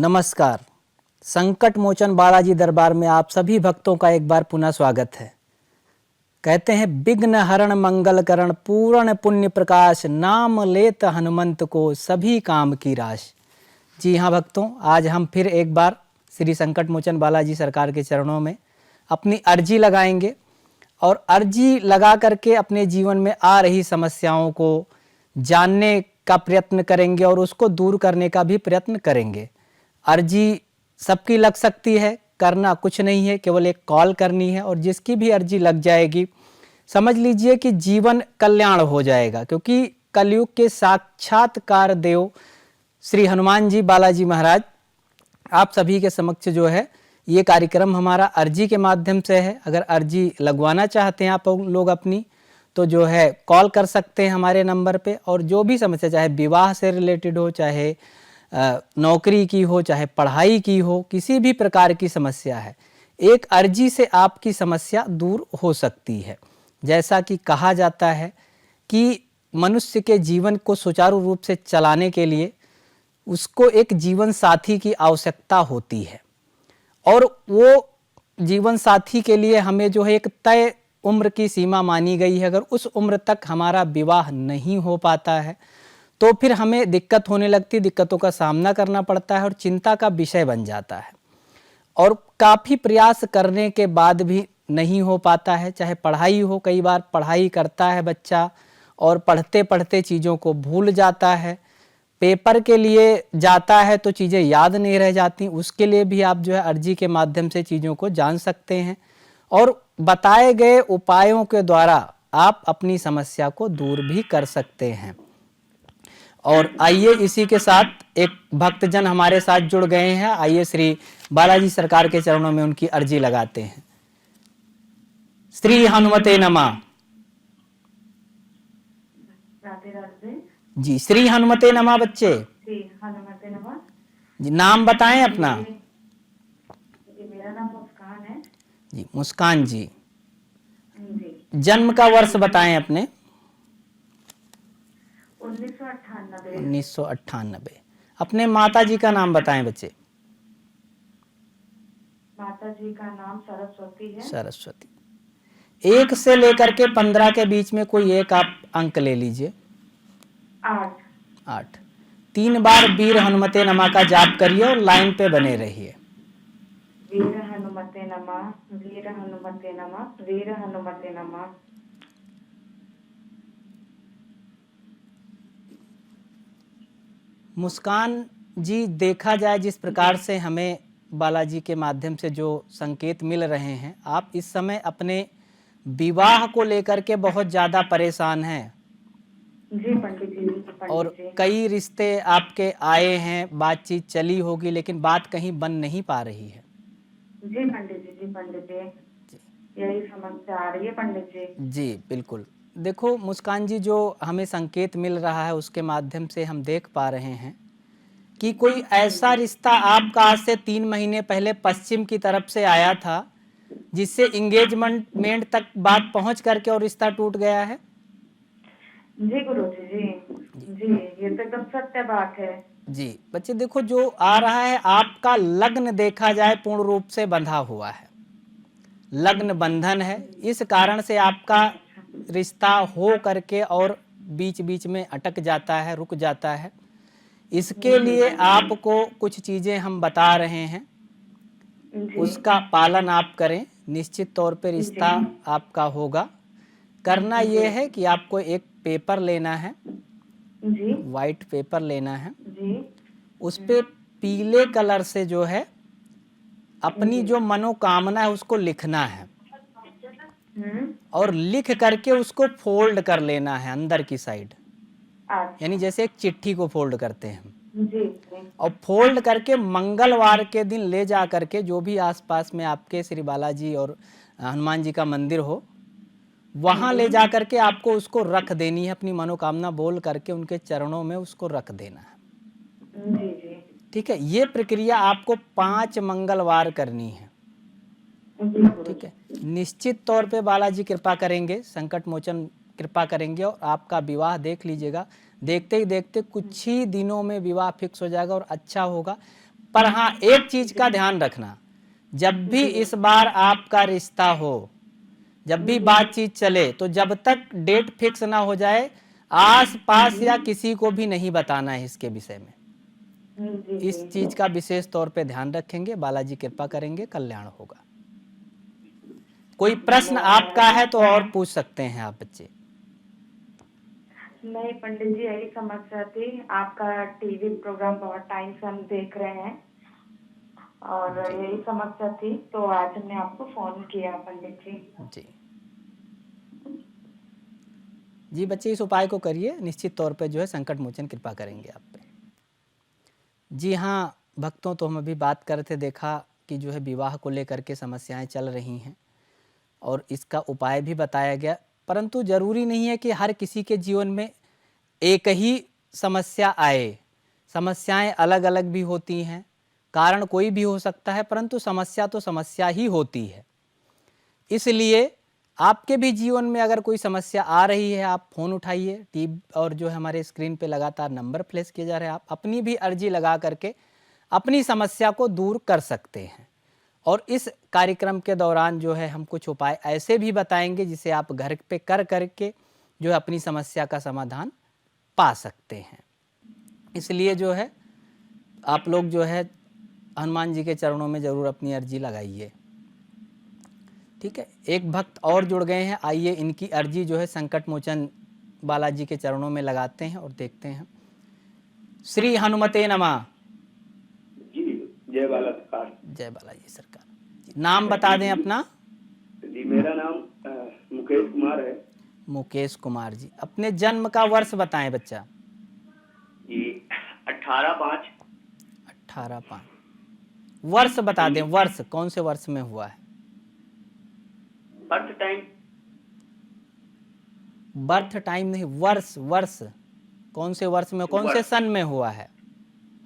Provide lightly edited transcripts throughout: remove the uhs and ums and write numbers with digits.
नमस्कार। संकट मोचन बालाजी दरबार में आप सभी भक्तों का एक बार पुनः स्वागत है। कहते हैं विघ्न हरण मंगल करण पूर्ण पुण्य प्रकाश नाम लेत हनुमंत को सभी काम की राश। जी हाँ भक्तों, आज हम फिर एक बार श्री संकट मोचन बालाजी सरकार के चरणों में अपनी अर्जी लगाएंगे और अर्जी लगा करके अपने जीवन में आ रही समस्याओं को जानने का प्रयत्न करेंगे और उसको दूर करने का भी प्रयत्न करेंगे। अर्जी सबकी लग सकती है, करना कुछ नहीं है, केवल एक कॉल करनी है और जिसकी भी अर्जी लग जाएगी समझ लीजिए कि जीवन कल्याण हो जाएगा, क्योंकि कलयुग के साक्षात्कार देव श्री हनुमान जी बालाजी महाराज आप सभी के समक्ष जो है ये कार्यक्रम हमारा अर्जी के माध्यम से है। अगर अर्जी लगवाना चाहते हैं आप लोग अपनी, तो जो है कॉल कर सकते हैं हमारे नंबर पे और जो भी समस्या, चाहे विवाह से रिलेटेड हो, चाहे नौकरी की हो, चाहे पढ़ाई की हो, किसी भी प्रकार की समस्या है, एक अर्जी से आपकी समस्या दूर हो सकती है। जैसा कि कहा जाता है कि मनुष्य के जीवन को सुचारू रूप से चलाने के लिए उसको एक जीवन साथी की आवश्यकता होती है और वो जीवन साथी के लिए हमें जो है एक तय उम्र की सीमा मानी गई है। अगर उस उम्र तक हमारा विवाह नहीं हो पाता है तो फिर हमें दिक्कत होने लगती, दिक्कतों का सामना करना पड़ता है और चिंता का विषय बन जाता है और काफ़ी प्रयास करने के बाद भी नहीं हो पाता है। चाहे पढ़ाई हो, कई बार पढ़ाई करता है बच्चा और पढ़ते पढ़ते चीज़ों को भूल जाता है, पेपर के लिए जाता है तो चीज़ें याद नहीं रह जाती, उसके लिए भी आप जो है अर्जी के माध्यम से चीज़ों को जान सकते हैं और बताए गए उपायों के द्वारा आप अपनी समस्या को दूर भी कर सकते हैं। और आइए इसी के साथ एक भक्तजन हमारे साथ जुड़ गए हैं, आइए श्री बालाजी सरकार के चरणों में उनकी अर्जी लगाते हैं। श्री हनुमते नमः। राधे राधे जी, श्री हनुमते नमः बच्चे। जी, हनुमते नमः जी, नाम बताएं अपना। जी, मेरा नाम मुस्कान है। जी, मुस्कान जी। जी, जन्म का वर्ष बताएं अपने। 1998। 1998। अपने माता जी का नाम बताएं बच्चे। माता जी का नाम सरस्वती है। सरस्वती। 1 से लेकर के 15 के बीच में कोई एक आप अंक ले लीजिए। 8। 8। 3 बार वीर हनुमते नमः का जाप करिए और लाइन पे बने रहिए। वीर हनुमते नमः, वीर हनुमते नमः, वीर हनुमते नमः। मुस्कान जी, देखा जाए जिस प्रकार से हमें बालाजी के माध्यम से जो संकेत मिल रहे हैं, आप इस समय अपने विवाह को लेकर के बहुत ज़्यादा परेशान हैं। जी पंडित जी, और कई रिश्ते आपके आए हैं, बातचीत चली होगी, लेकिन बात कहीं बन नहीं पा रही है। जी पंडित जी, जी पंडित जी, यही समस्या आ रही है पंडित जी। जी बिल्कुल। देखो मुस्कान जी, जो हमें संकेत मिल रहा है उसके माध्यम से हम देख पा रहे हैं कि कोई ऐसा रिश्ता आपका आज से 3 महीने पहले पश्चिम की तरफ से आया था जिससे एंगेजमेंट तक बात पहुंच करके और रिश्ता टूट गया है। जी गुरुजी, जी ये तो एकदम सत्य बात है। जी बच्चे, देखो जो आ रहा है आपका लग्न देखा जाए पूर्ण रूप से बंधा हुआ है, लग्न बंधन है, इस कारण से आपका रिश्ता हो करके और बीच बीच में अटक जाता है, रुक जाता है। इसके लिए आपको कुछ चीज़ें हम बता रहे हैं, उसका पालन आप करें, निश्चित तौर पे रिश्ता आपका होगा। करना ये है कि आपको एक पेपर लेना है, वाइट पेपर लेना है, उस पे पीले कलर से जो है अपनी जो मनोकामना है उसको लिखना है और लिख करके उसको फोल्ड कर लेना है अंदर की साइड, यानी जैसे एक चिट्ठी को फोल्ड करते हैं हम। और फोल्ड करके मंगलवार के दिन ले जा करके जो भी आसपास में आपके श्री बालाजी और हनुमान जी का मंदिर हो, वहाँ ले जा करके आपको उसको रख देनी है, अपनी मनोकामना बोल करके उनके चरणों में उसको रख देना है। ठीक है, ये प्रक्रिया आपको 5 मंगलवार करनी है। ठीक है, निश्चित तौर पे बालाजी कृपा करेंगे, संकट मोचन कृपा करेंगे और आपका विवाह देख लीजिएगा, देखते ही देखते कुछ ही दिनों में विवाह फिक्स हो जाएगा और अच्छा होगा। पर हाँ, एक चीज का ध्यान रखना, जब भी इस बार आपका रिश्ता हो, जब भी बातचीत चले, तो जब तक डेट फिक्स ना हो जाए, आस पास या किसी को भी नहीं बताना है इसके विषय में। जी इस जी। चीज का विशेष तौर पे ध्यान रखेंगे, बालाजी कृपा करेंगे, कल्याण होगा। कोई प्रश्न आपका है तो और पूछ सकते हैं आप बच्चे। नहीं पंडित जी, यही समस्या थी। आपका टीवी प्रोग्राम बहुत टाइम से हम देख रहे हैं और यही समस्या थी, तो आज हमने आपको फोन किया पंडित जी। जी जी बच्चे, इस उपाय को करिए, निश्चित तौर पे जो है संकट मोचन कृपा करेंगे आप पे। जी हाँ भक्तों, तो हम अभी बात कर रहे थे, देखा कि जो है विवाह को लेकर के समस्याएं चल रही हैं और इसका उपाय भी बताया गया। परंतु ज़रूरी नहीं है कि हर किसी के जीवन में एक ही समस्या आए। समस्याएं अलग अलग भी होती हैं, कारण कोई भी हो सकता है, परंतु समस्या तो समस्या ही होती है। इसलिए आपके भी जीवन में अगर कोई समस्या आ रही है, आप फ़ोन उठाइए, टीवी और जो है हमारे स्क्रीन पे लगातार नंबर फ्लैश किए जा रहे हैं, आप अपनी भी अर्जी लगा करके अपनी समस्या को दूर कर सकते हैं। और इस कार्यक्रम के दौरान जो है हम कुछ उपाय ऐसे भी बताएंगे जिसे आप घर पे कर करके जो है अपनी समस्या का समाधान पा सकते हैं। इसलिए जो है आप लोग जो है हनुमान जी के चरणों में ज़रूर अपनी अर्जी लगाइए। ठीक है, एक भक्त और जुड़ गए हैं, आइए इनकी अर्जी जो है संकट मोचन बालाजी के चरणों में लगाते हैं और देखते हैं। श्री हनुमते नमः। जी, जय बाला सरकार। जय बालाजी सरकार। नाम बता दें अपना। जी, मेरा नाम मुकेश कुमार है। मुकेश कुमार जी, अपने जन्म का वर्ष बताएं बच्चा। जी, 18/5। 18/5। वर्ष बता दें, वर्ष कौन से वर्ष में हुआ है? Birth time. बर्थ टाइम नहीं, वर्ष, वर्ष कौन से वर्ष में, कौन से सन में हुआ है?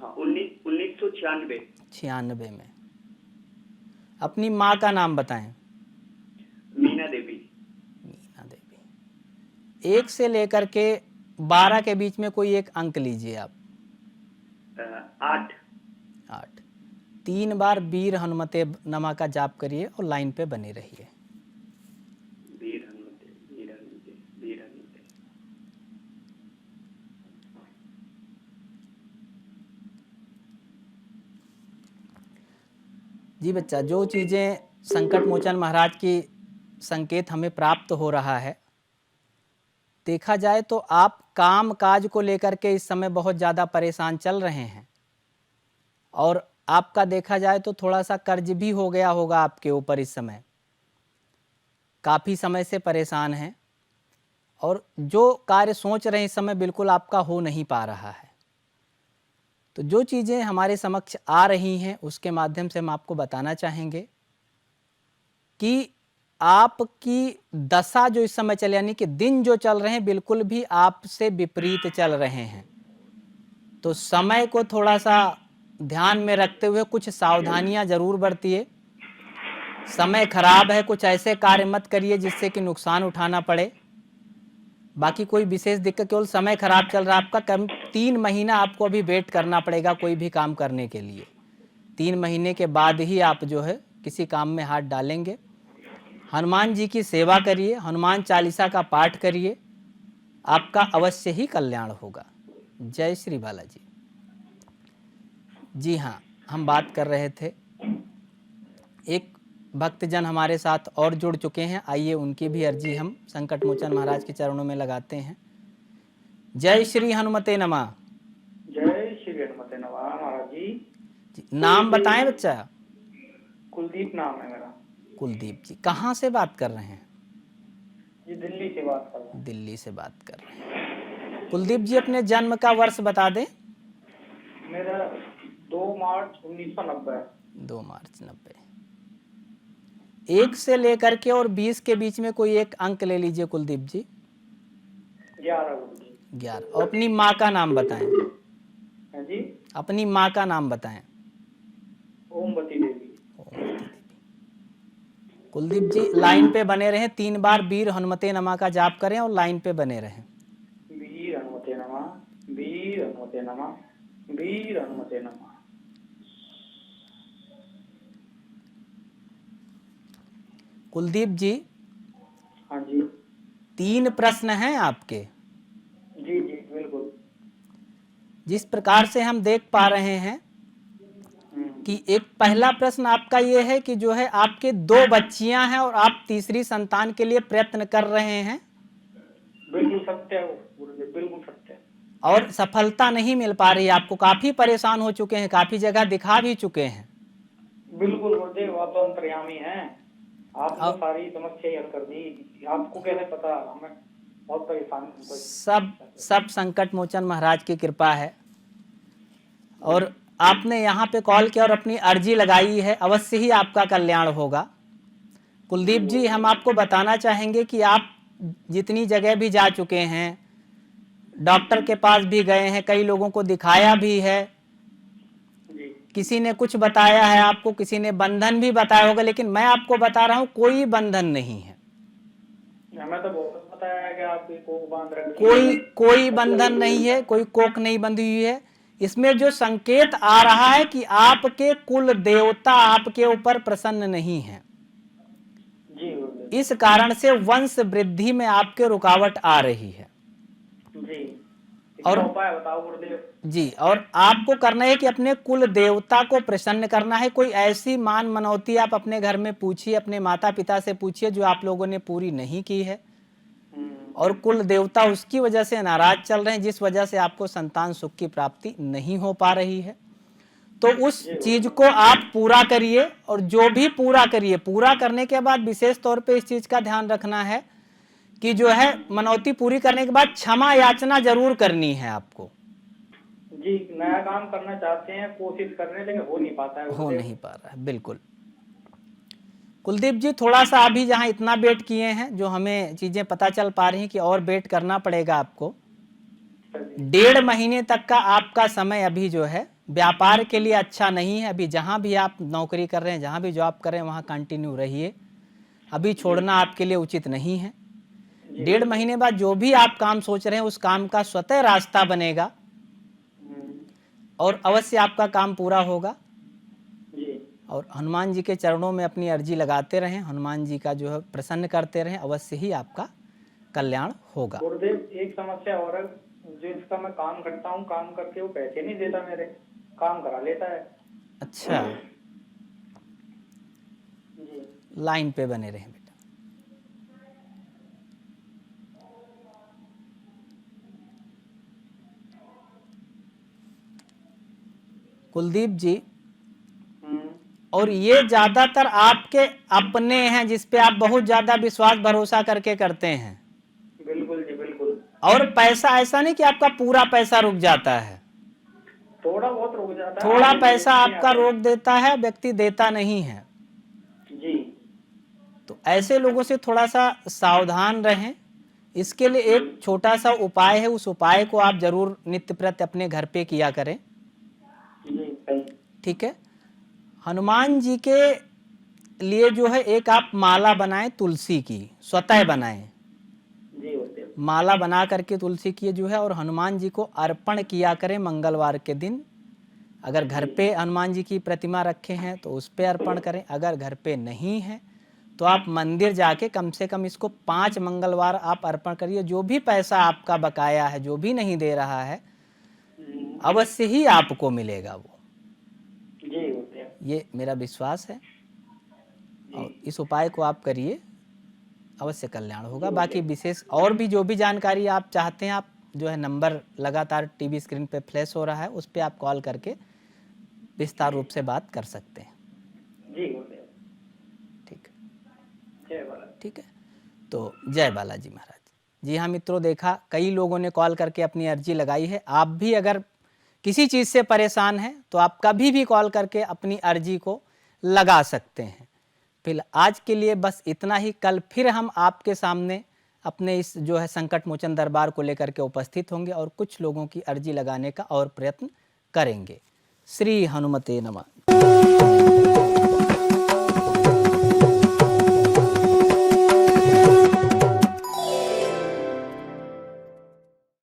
हाँ, 1996। 96 में। अपनी माँ का नाम बताएं। मीना देवी। मीना देवी। 1 से लेकर के 12 के बीच में कोई एक अंक लीजिए आप। 8। 8। 3 बार वीर हनुमते नमा का जाप करिए और लाइन पे बने रहिए। वीर हनुमते, वीर हनुमते, वीर हनुमते। जी बच्चा, जो चीज़ें संकट मोचन महाराज की संकेत हमें प्राप्त हो रहा है, देखा जाए तो आप काम काज को लेकर के इस समय बहुत ज़्यादा परेशान चल रहे हैं और आपका देखा जाए तो थोड़ा सा कर्ज भी हो गया होगा आपके ऊपर। इस समय काफ़ी समय से परेशान हैं और जो कार्य सोच रहे हैं इस समय बिल्कुल आपका हो नहीं पा रहा है। तो जो चीज़ें हमारे समक्ष आ रही हैं उसके माध्यम से हम आपको बताना चाहेंगे कि आपकी दशा जो इस समय चल, यानी कि दिन जो चल रहे हैं बिल्कुल भी आपसे विपरीत चल रहे हैं। तो समय को थोड़ा सा ध्यान में रखते हुए कुछ सावधानियां जरूर बरतिए। समय खराब है, कुछ ऐसे कार्य मत करिए जिससे कि नुकसान उठाना पड़े। बाकी कोई विशेष दिक्कत, केवल समय खराब चल रहा है आपका। कम 3 महीना आपको अभी वेट करना पड़ेगा कोई भी काम करने के लिए। 3 महीने के बाद ही आप जो है किसी काम में हाथ डालेंगे। हनुमान जी की सेवा करिए, हनुमान चालीसा का पाठ करिए, आपका अवश्य ही कल्याण होगा। जय श्री बालाजी। जी हाँ, हम बात कर रहे थे, एक भक्तजन हमारे साथ और जुड़ चुके हैं, आइए उनकी भी अर्जी हम संकट मोचन महाराज के चरणों में लगाते हैं। जय श्री हनुमते नमः। जय श्री हनुमते नमः महाराज जी। नाम बताएं बच्चा। कुलदीप नाम है मेरा। कुलदीप जी, कहाँ से बात कर रहे हैं? जी, दिल्ली से बात कर रहा हूँ। दिल्ली से बात कर रहे हैं। कुलदीप जी, अपने जन्म का वर्ष बता दें। मेरा 2 मार्च 1990। 2 मार्च 90। 1 से लेकर के और 20 के बीच में कोई एक अंक ले लीजिए कुलदीप जी। 11 गुरुजी। 11। और अपनी माँ का नाम बताएं। हाँ जी, अपनी माँ का नाम बताएं। ओमवती देवी। ओमवती देवी। कुलदीप जी लाइन पे बने रहें, 3 बार वीर हनुमते नमा का जाप करें और लाइन पे बने रहें। वीर हनुमते नमः, वीर हनुमते नमः, वीर हनुमते नमः। कुलदीप जी, हाँ जी 3 प्रश्न हैं आपके। जी जी बिल्कुल। जिस प्रकार से हम देख पा रहे हैं कि एक पहला प्रश्न आपका ये है कि जो है आपके 2 बच्चियां हैं और आप तीसरी संतान के लिए प्रयत्न कर रहे हैं बिल्कुल सत्य है वो गुरुदेव, बिल्कुल सत्य है। और सफलता नहीं मिल पा रही है आपको। काफी परेशान हो चुके हैं, काफी जगह दिखा भी चुके हैं। बिल्कुल गुरुदेव, आप तो अंतर्यामी हैं, आपने अब- सारी समस्या हल कर दी। आपको कैसे पता, हमें बहुत परेशान सब संकट मोचन महाराज की कृपा है। और आपने यहाँ पे कॉल किया और अपनी अर्जी लगाई है, अवश्य ही आपका कल्याण होगा। कुलदीप जी, हम आपको बताना चाहेंगे कि आप जितनी जगह भी जा चुके हैं, डॉक्टर के पास भी गए हैं, कई लोगों को दिखाया भी है, जी। किसी ने कुछ बताया है आपको, किसी ने बंधन भी बताया होगा, लेकिन मैं आपको बता रहा हूं कोई बंधन नहीं है। हमें तो बहुत बताया है कि आप कोक बांध रखी कोई बंधन नहीं है, कोई कोक नहीं बंधी हुई है। इसमें जो संकेत आ रहा है कि आपके कुल देवता आपके ऊपर प्रसन्न नहीं है, जी गुरुदेव। इस कारण से वंश वृद्धि में आपके रुकावट आ रही है। जी, और इसका उपाय बताओ गुरुदेव। जी, और आपको करना है कि अपने कुल देवता को प्रसन्न करना है। कोई ऐसी मान मनौती आप अपने घर में पूछिए, अपने माता पिता से पूछिए जो आप लोगों ने पूरी नहीं की है, और कुल देवता उसकी वजह से नाराज चल रहे हैं, जिस वजह से आपको संतान सुख की प्राप्ति नहीं हो पा रही है। तो उस चीज को आप पूरा करिए, और जो भी पूरा करिए, पूरा करने के बाद विशेष तौर पे इस चीज का ध्यान रखना है कि जो है मनौती पूरी करने के बाद क्षमा याचना जरूर करनी है आपको। जी, नया काम करना चाहते हैं, कोशिश कर रहे हैं, लेकिन हो नहीं पाता है। हो नहीं पा रहा है, बिल्कुल। कुलदीप जी, थोड़ा सा अभी जहां इतना वेट किए हैं, जो हमें चीजें पता चल पा रही हैं कि और वेट करना पड़ेगा आपको। 1.5 महीने तक का आपका समय अभी जो है व्यापार के लिए अच्छा नहीं है। अभी जहां भी आप नौकरी कर रहे हैं, जहां भी जॉब कर रहे हैं, वहां कंटिन्यू रहिए। अभी छोड़ना आपके लिए उचित नहीं है। 1.5 महीने बाद जो भी आप काम सोच रहे हैं, उस काम का स्वतः रास्ता बनेगा और अवश्य आपका काम पूरा होगा। और हनुमान जी के चरणों में अपनी अर्जी लगाते रहें, हनुमान जी का जो है प्रसन्न करते रहें, अवश्य ही आपका कल्याण होगा। गुरुदेव, एक समस्या और है, जो इसका मैं काम करता हूँ, काम करके वो पैसे नहीं देता, मेरे काम करा लेता है। अच्छा, जी। लाइन पे बने रहें बेटा। कुलदीप जी, और ये ज्यादातर आपके अपने हैं जिस पे आप बहुत ज्यादा विश्वास भरोसा करके करते हैं। बिल्कुल जी, बिल्कुल। और पैसा ऐसा नहीं कि आपका पूरा पैसा रुक जाता है, थोड़ा बहुत रुक जाता है, थोड़ा पैसा आपका रोक देता है, व्यक्ति देता नहीं है। जी। तो ऐसे लोगों से थोड़ा सा सावधान रहें। इसके लिए एक छोटा सा उपाय है, उस उपाय को आप जरूर नित्य प्रति अपने घर पे किया करें। ठीक है, हनुमान जी के लिए जो है एक आप माला बनाएं, तुलसी की स्वतः बनाएं। माला बना करके तुलसी की जो है, और हनुमान जी को अर्पण किया करें मंगलवार के दिन। अगर घर पे हनुमान जी की प्रतिमा रखे हैं तो उस पे अर्पण करें, अगर घर पे नहीं है तो आप मंदिर जाके कम से कम इसको 5 मंगलवार आप अर्पण करिए। जो भी पैसा आपका बकाया है, जो भी नहीं दे रहा है, अवश्य ही आपको मिलेगा वो। ये मेरा विश्वास है, और इस उपाय को आप करिए, अवश्य कल्याण होगा। बाकी विशेष और भी जो भी जानकारी आप चाहते हैं, आप जो है नंबर लगातार टीवी स्क्रीन पे फ्लैश हो रहा है, उस पे आप कॉल करके विस्तार रूप से बात कर सकते हैं। ठीक है, ठीक है। तो जय बालाजी महाराज। जी हाँ मित्रों, देखा कई लोगों ने कॉल करके अपनी अर्जी लगाई है। आप भी अगर किसी चीज़ से परेशान हैं तो आप कभी भी कॉल करके अपनी अर्जी को लगा सकते हैं। फिलहाल आज के लिए बस इतना ही। कल फिर हम आपके सामने अपने इस जो है संकट मोचन दरबार को लेकर के उपस्थित होंगे और कुछ लोगों की अर्जी लगाने का और प्रयत्न करेंगे। श्री हनुमते नमः।